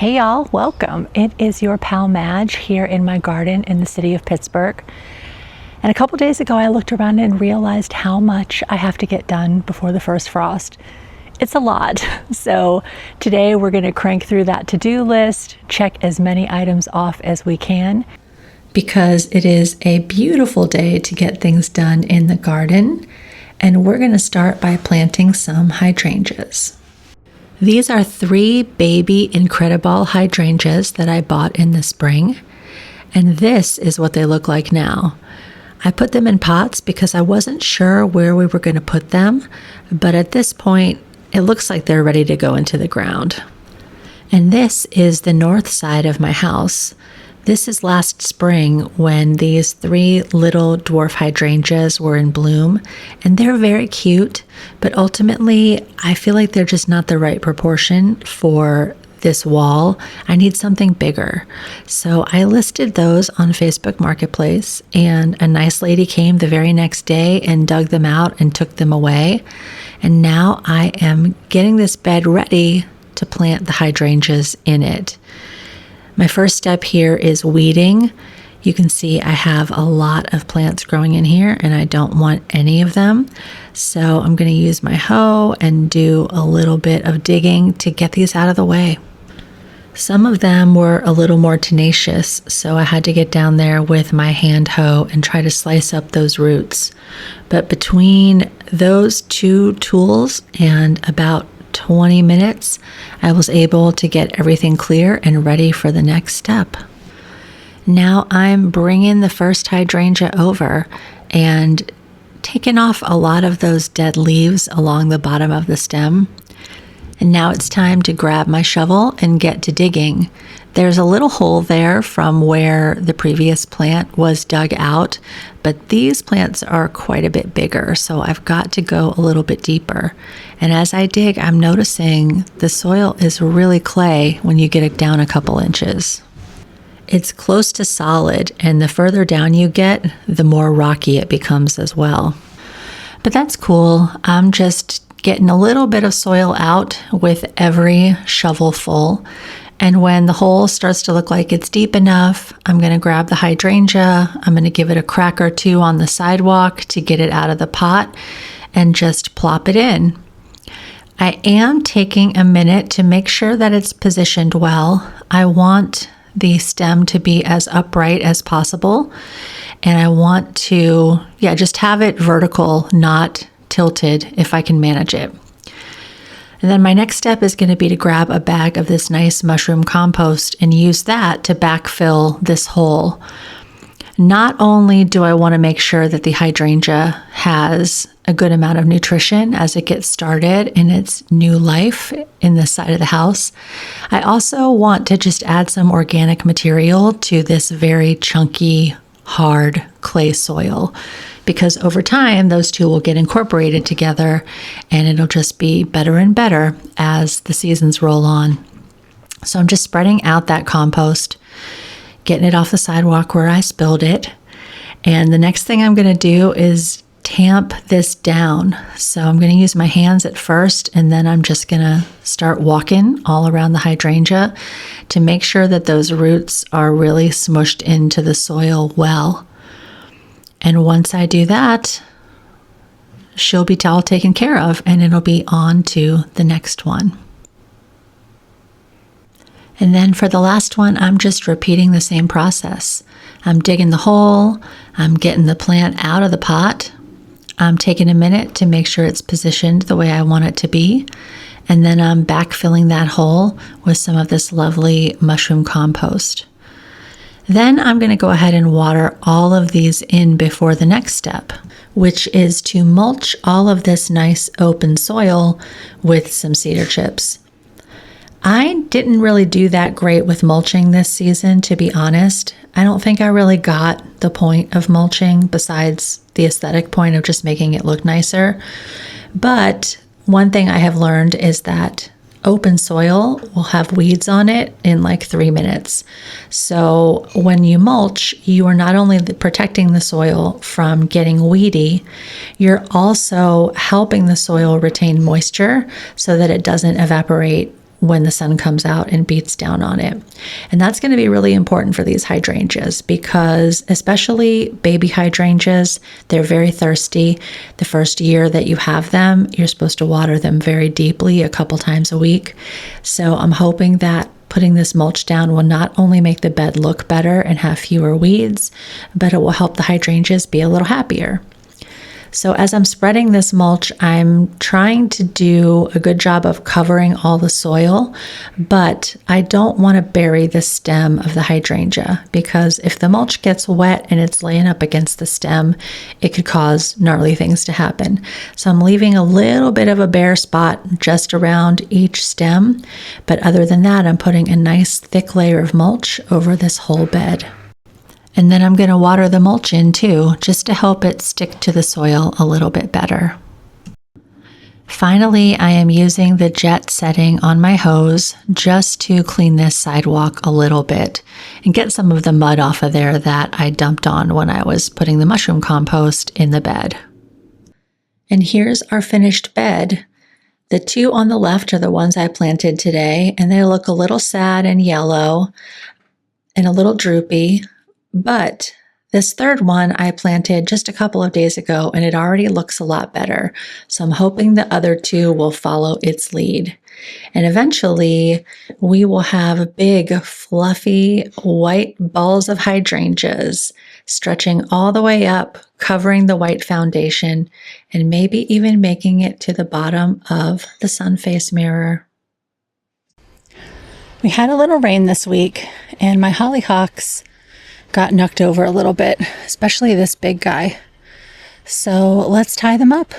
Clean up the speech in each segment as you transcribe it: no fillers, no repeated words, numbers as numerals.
Hey y'all, welcome. It is your pal Madge here in my garden in the city of Pittsburgh. And a couple days ago I looked around and realized how much I have to get done before the first frost. It's a lot. So today we're going to crank through that to-do list, check as many items off as we can, because it is a beautiful day to get things done in the garden. And we're going to start by planting some hydrangeas. These are 3 baby Incredible hydrangeas that I bought in the spring, and this is what they look like now. I put them in pots because I wasn't sure where we were going to put them, but at this point, it looks like they're ready to go into the ground. And this is the north side of my house. This is last spring when these 3 little dwarf hydrangeas were in bloom, and they're very cute, but ultimately I feel like they're just not the right proportion for this wall. I need something bigger. So I listed those on Facebook Marketplace, and a nice lady came the very next day and dug them out and took them away. And now I am getting this bed ready to plant the hydrangeas in it. My first step here is weeding. You can see I have a lot of plants growing in here and I don't want any of them. So I'm going to use my hoe and do a little bit of digging to get these out of the way. Some of them were a little more tenacious, so I had to get down there with my hand hoe and try to slice up those roots. But between those 2 tools and about 20 minutes, I was able to get everything clear and ready for the next step. Now I'm bringing the first hydrangea over and taking off a lot of those dead leaves along the bottom of the stem. And now it's time to grab my shovel and get to digging. There's a little hole there from where the previous plant was dug out, but these plants are quite a bit bigger, so I've got to go a little bit deeper. And as I dig, I'm noticing the soil is really clay when you get it down a couple inches. It's close to solid, and the further down you get, the more rocky it becomes as well. But that's cool. I'm just getting a little bit of soil out with every shovel full. And when the hole starts to look like it's deep enough, I'm going to grab the hydrangea. I'm going to give it a crack or 2 on the sidewalk to get it out of the pot and just plop it in. I am taking a minute to make sure that it's positioned well. I want the stem to be as upright as possible. And I want to, just have it vertical, not tilted if I can manage it. And then my next step is going to be to grab a bag of this nice mushroom compost and use that to backfill this hole. Not only do I want to make sure that the hydrangea has a good amount of nutrition as it gets started in its new life in this side of the house, I also want to just add some organic material to this very chunky, hard clay soil, because over time those 2 will get incorporated together and it'll just be better and better as the seasons roll on. So I'm just spreading out that compost, getting it off the sidewalk where I spilled it. And the next thing I'm going to do is tamp this down. So I'm going to use my hands at first, and then I'm just going to start walking all around the hydrangea to make sure that those roots are really smushed into the soil well. And once I do that, she'll be all taken care of and it'll be on to the next one. And then for the last one, I'm just repeating the same process. I'm digging the hole, I'm getting the plant out of the pot, I'm taking a minute to make sure it's positioned the way I want it to be, and then I'm backfilling that hole with some of this lovely mushroom compost. Then I'm going to go ahead and water all of these in before the next step, which is to mulch all of this nice open soil with some cedar chips. I didn't really do that great with mulching this season, to be honest. I don't think I really got the point of mulching besides the aesthetic point of just making it look nicer. But one thing I have learned is that open soil will have weeds on it in like 3 minutes. So when you mulch, you are not only protecting the soil from getting weedy, you're also helping the soil retain moisture so that it doesn't evaporate when the sun comes out and beats down on it. And that's going to be really important for these hydrangeas because especially baby hydrangeas, they're very thirsty. The first year that you have them, you're supposed to water them very deeply a couple times a week. So I'm hoping that putting this mulch down will not only make the bed look better and have fewer weeds, but it will help the hydrangeas be a little happier. So as I'm spreading this mulch, I'm trying to do a good job of covering all the soil, but I don't want to bury the stem of the hydrangea because if the mulch gets wet and it's laying up against the stem, it could cause gnarly things to happen. So I'm leaving a little bit of a bare spot just around each stem, but other than that, I'm putting a nice thick layer of mulch over this whole bed. And then I'm going to water the mulch in too, just to help it stick to the soil a little bit better. Finally, I am using the jet setting on my hose just to clean this sidewalk a little bit and get some of the mud off of there that I dumped on when I was putting the mushroom compost in the bed. And here's our finished bed. The two on the left are the ones I planted today, and they look a little sad and yellow and a little droopy. But this third one I planted just a couple of days ago and it already looks a lot better. So I'm hoping the other two will follow its lead. And eventually we will have big, fluffy, white balls of hydrangeas stretching all the way up, covering the white foundation, and maybe even making it to the bottom of the sun face mirror. We had a little rain this week and my hollyhocks got knocked over a little bit, especially this big guy. So let's tie them up.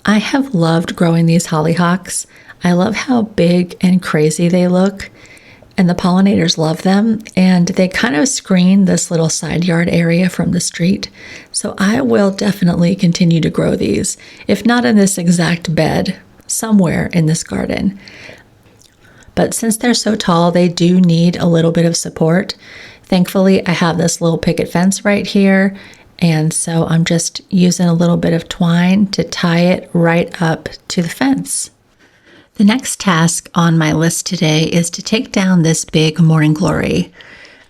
I have loved growing these hollyhocks. I love how big and crazy they look, and the pollinators love them, and they kind of screen this little side yard area from the street. So I will definitely continue to grow these, if not in this exact bed, somewhere in this garden. But since they're so tall, they do need a little bit of support. Thankfully, I have this little picket fence right here, and so I'm just using a little bit of twine to tie it right up to the fence. The next task on my list today is to take down this big morning glory.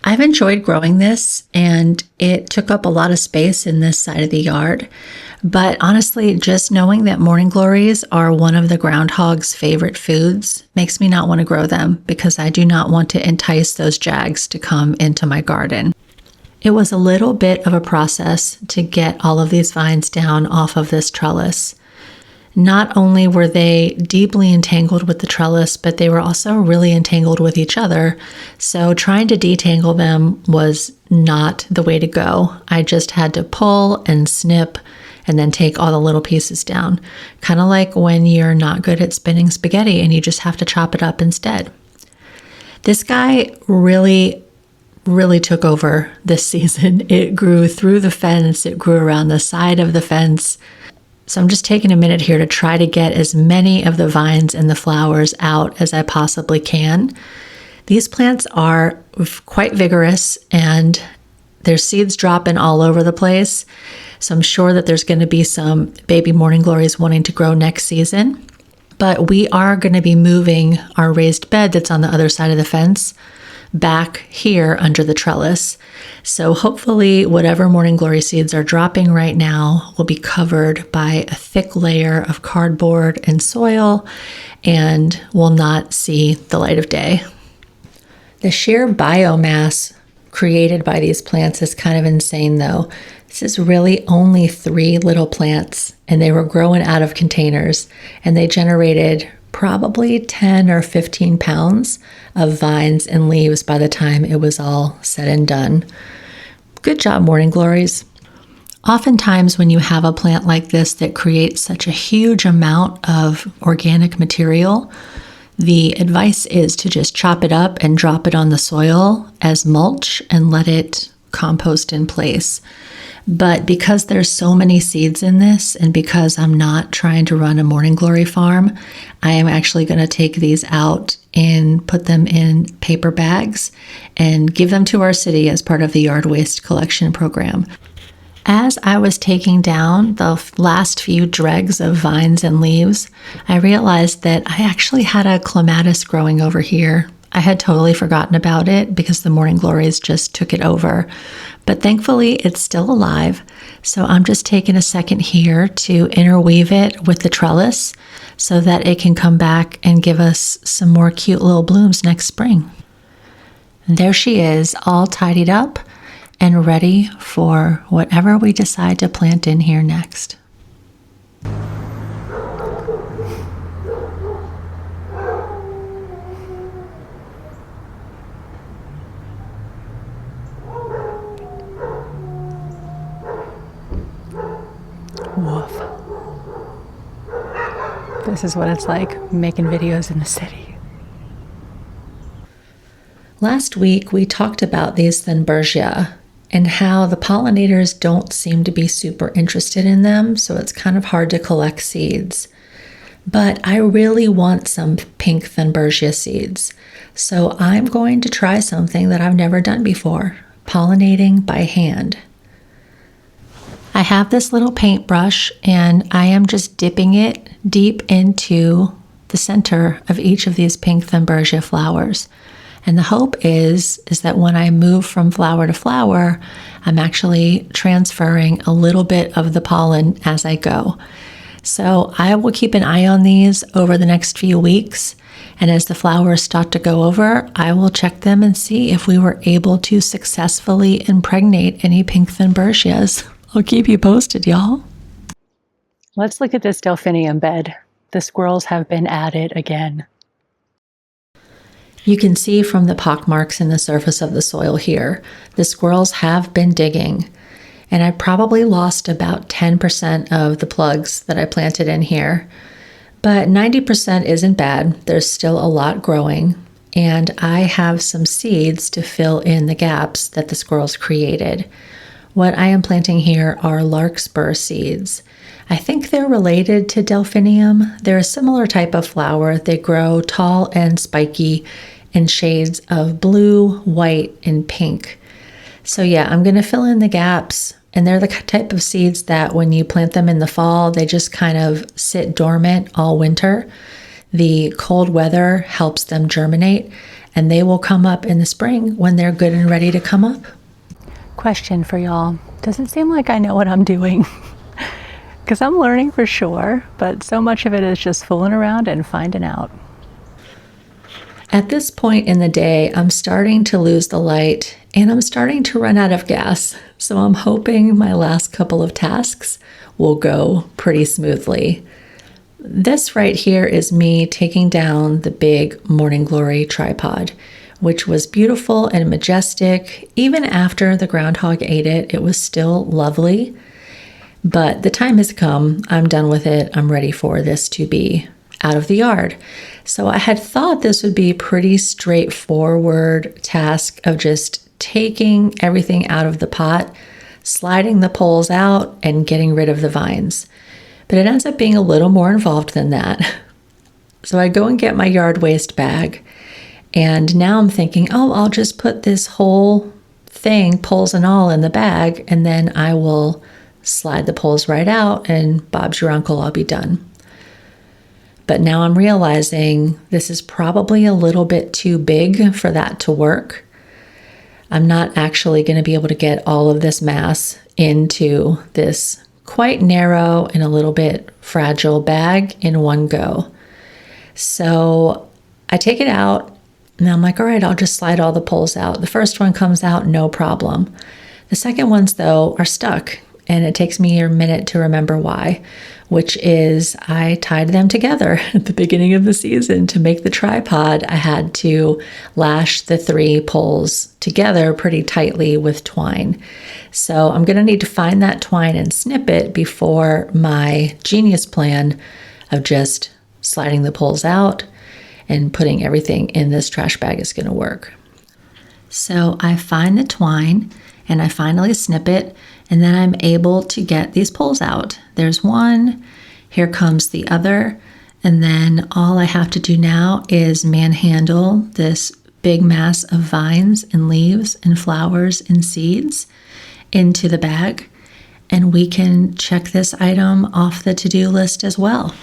I've enjoyed growing this, and it took up a lot of space in this side of the yard. But honestly, just knowing that morning glories are one of the groundhog's favorite foods makes me not want to grow them because I do not want to entice those jags to come into my garden. It was a little bit of a process to get all of these vines down off of this trellis. Not only were they deeply entangled with the trellis, but they were also really entangled with each other. So trying to detangle them was not the way to go. I just had to pull and snip and then take all the little pieces down. Kind of like when you're not good at spinning spaghetti and you just have to chop it up instead. This guy really took over this season. It grew through the fence. It grew around the side of the fence. So I'm just taking a minute here to try to get as many of the vines and the flowers out as I possibly can. These plants are quite vigorous and there's seeds dropping all over the place. So I'm sure that there's going to be some baby morning glories wanting to grow next season. But we are going to be moving our raised bed that's on the other side of the fence back here under the trellis. So hopefully whatever morning glory seeds are dropping right now will be covered by a thick layer of cardboard and soil and will not see the light of day. The sheer biomass created by these plants is kind of insane though. This is really only 3 little plants and they were growing out of containers and they generated probably 10 or 15 pounds of vines and leaves by the time it was all said and done. Good job, morning glories. Oftentimes when you have a plant like this that creates such a huge amount of organic material, the advice is to just chop it up and drop it on the soil as mulch and let it compost in place. But because there's so many seeds in this and because I'm not trying to run a morning glory farm, I am actually going to take these out and put them in paper bags and give them to our city as part of the yard waste collection program. As I was taking down the last few dregs of vines and leaves, I realized that I actually had a clematis growing over here. I had totally forgotten about it because the morning glories just took it over. But thankfully, it's still alive. So I'm just taking a second here to interweave it with the trellis so that it can come back and give us some more cute little blooms next spring. And there she is, all tidied up and ready for whatever we decide to plant in here next. Woof. This is what it's like making videos in the city. Last week we talked about these thunbergia and how the pollinators don't seem to be super interested in them, so it's kind of hard to collect seeds. But I really want some pink thunbergia seeds, so I'm going to try something that I've never done before, pollinating by hand. I have this little paintbrush and I am just dipping it deep into the center of each of these pink thunbergia flowers. And the hope is that when I move from flower to flower, I'm actually transferring a little bit of the pollen as I go. So I will keep an eye on these over the next few weeks. And as the flowers start to go over, I will check them and see if we were able to successfully impregnate any pink thunbergias. I'll keep you posted, y'all. Let's look at this delphinium bed. The squirrels have been at it again. You can see from the pockmarks in the surface of the soil here, the squirrels have been digging, and I probably lost about 10% of the plugs that I planted in here, but 90% isn't bad. There's still a lot growing, and I have some seeds to fill in the gaps that the squirrels created. What I am planting here are larkspur seeds. I think they're related to delphinium. They're a similar type of flower. They grow tall and spiky in shades of blue, white, and pink. So yeah, I'm going to fill in the gaps, and they're the type of seeds that when you plant them in the fall, they just kind of sit dormant all winter. The cold weather helps them germinate, and they will come up in the spring when they're good and ready to come up. Question for y'all. Does it seem like I know what I'm doing? Because I'm learning for sure, but so much of it is just fooling around and finding out. At this point in the day, I'm starting to lose the light and I'm starting to run out of gas. So I'm hoping my last couple of tasks will go pretty smoothly. This right here is me taking down the big Morning Glory tripod, which was beautiful and majestic. Even after the groundhog ate it, it was still lovely. But the time has come. I'm done with it. I'm ready for this to be out of the yard. So I had thought this would be a pretty straightforward task of just taking everything out of the pot, sliding the poles out, and getting rid of the vines. But it ends up being a little more involved than that. So I go and get my yard waste bag. And now I'm thinking, oh, I'll just put this whole thing, poles and all, in the bag, and then I will slide the poles right out, and Bob's your uncle, I'll be done. But now I'm realizing this is probably a little bit too big for that to work. I'm not actually going to be able to get all of this mass into this quite narrow and a little bit fragile bag in one go. So I take it out and I'm like, all right, I'll just slide all the poles out. The first one comes out, no problem. The second ones, though, are stuck. And it takes me a minute to remember why, which is I tied them together at the beginning of the season to make the tripod. I had to lash the 3 poles together pretty tightly with twine. So I'm going to need to find that twine and snip it before my genius plan of just sliding the poles out and putting everything in this trash bag is going to work. So I find the twine and I finally snip it, and then I'm able to get these poles out. There's one, here comes the other, and then all I have to do now is manhandle this big mass of vines and leaves and flowers and seeds into the bag. and we can check this item off the to-do list as well.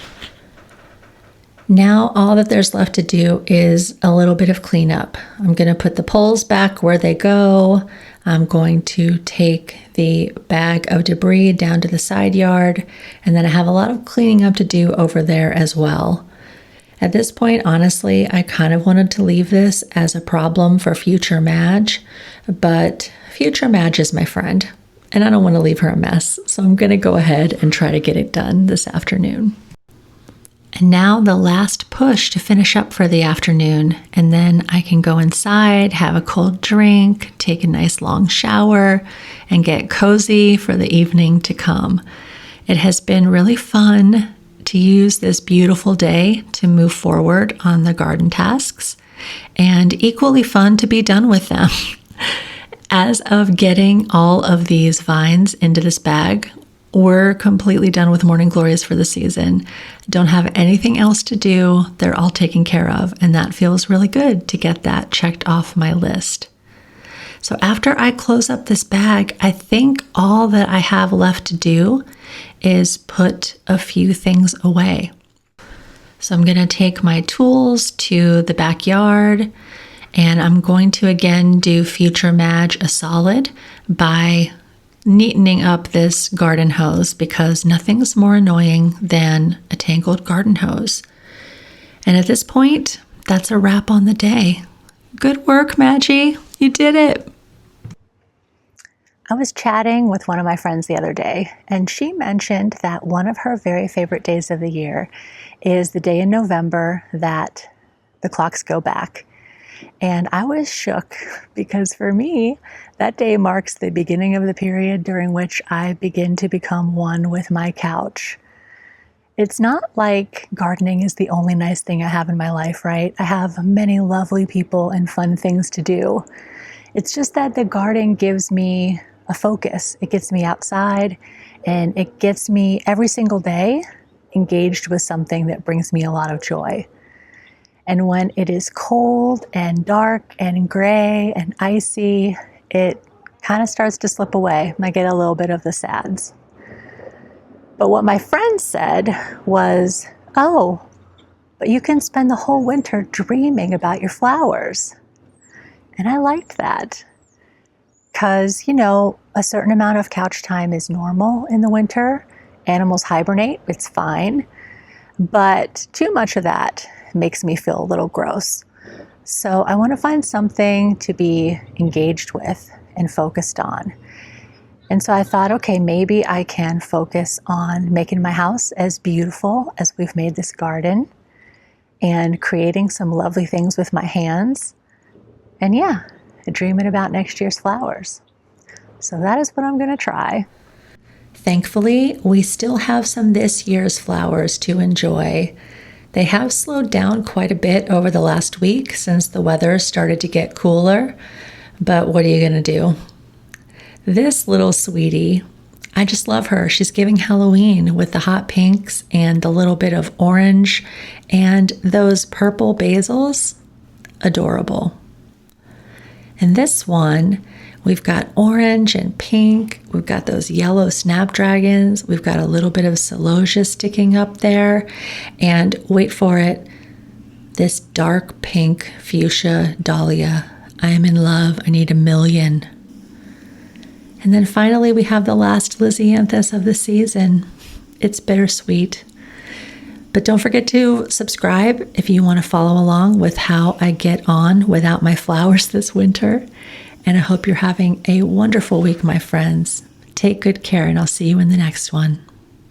Now all that there's left to do is a little bit of cleanup. I'm going to put the poles back where they go. I'm going to take the bag of debris down to the side yard, and then I have a lot of cleaning up to do over there as well. At this point, honestly, I kind of wanted to leave this as a problem for future Madge, but future Madge is my friend, and I don't want to leave her a mess, so I'm going to go ahead and try to get it done this afternoon. And now the last push to finish up for the afternoon, and then I can go inside, have a cold drink, take a nice long shower, and get cozy for the evening to come. It has been really fun to use this beautiful day to move forward on the garden tasks, and equally fun to be done with them. As of getting all of these vines into this bag, we're completely done with morning glories for the season. Don't have anything else to do. They're all taken care of, and that feels really good to get that checked off my list. So after I close up this bag, I think all that I have left to do is put a few things away. So I'm going to take my tools to the backyard, and I'm going to again do future Madge a solid by neatening up this garden hose, because nothing's more annoying than a tangled garden hose. And at this point, that's a wrap on the day. Good work, Madgie. You did it. I was chatting with one of my friends the other day, and she mentioned that one of her very favorite days of the year is the day in November that the clocks go back. And I was shook because for me, that day marks the beginning of the period during which I begin to become one with my couch. It's not like gardening is the only nice thing I have in my life, right? I have many lovely people and fun things to do. It's just that the garden gives me a focus. It gets me outside, and it gets me every single day engaged with something that brings me a lot of joy. And when it is cold and dark and gray and icy, it kind of starts to slip away. I get a little bit of the sads. But what my friend said was, oh, but you can spend the whole winter dreaming about your flowers. And I liked that because, a certain amount of couch time is normal in the winter. Animals hibernate, it's fine. But too much of that makes me feel a little gross. So I want to find something to be engaged with and focused on. And so I thought, okay, maybe I can focus on making my house as beautiful as we've made this garden and creating some lovely things with my hands. And dreaming about next year's flowers. So that is what I'm going to try. Thankfully, we still have some this year's flowers to enjoy. They have slowed down quite a bit over the last week since the weather started to get cooler, but what are you going to do? This little sweetie, I just love her. She's giving Halloween with the hot pinks and a little bit of orange and those purple basils. Adorable. And this one, we've got orange and pink. We've got those yellow snapdragons. We've got a little bit of celosia sticking up there. And wait for it, this dark pink fuchsia dahlia. I am in love. I need 1,000,000. And then finally, we have the last lisianthus of the season. It's bittersweet. But don't forget to subscribe if you want to follow along with how I get on without my flowers this winter. And I hope you're having a wonderful week, my friends. Take good care, and I'll see you in the next one.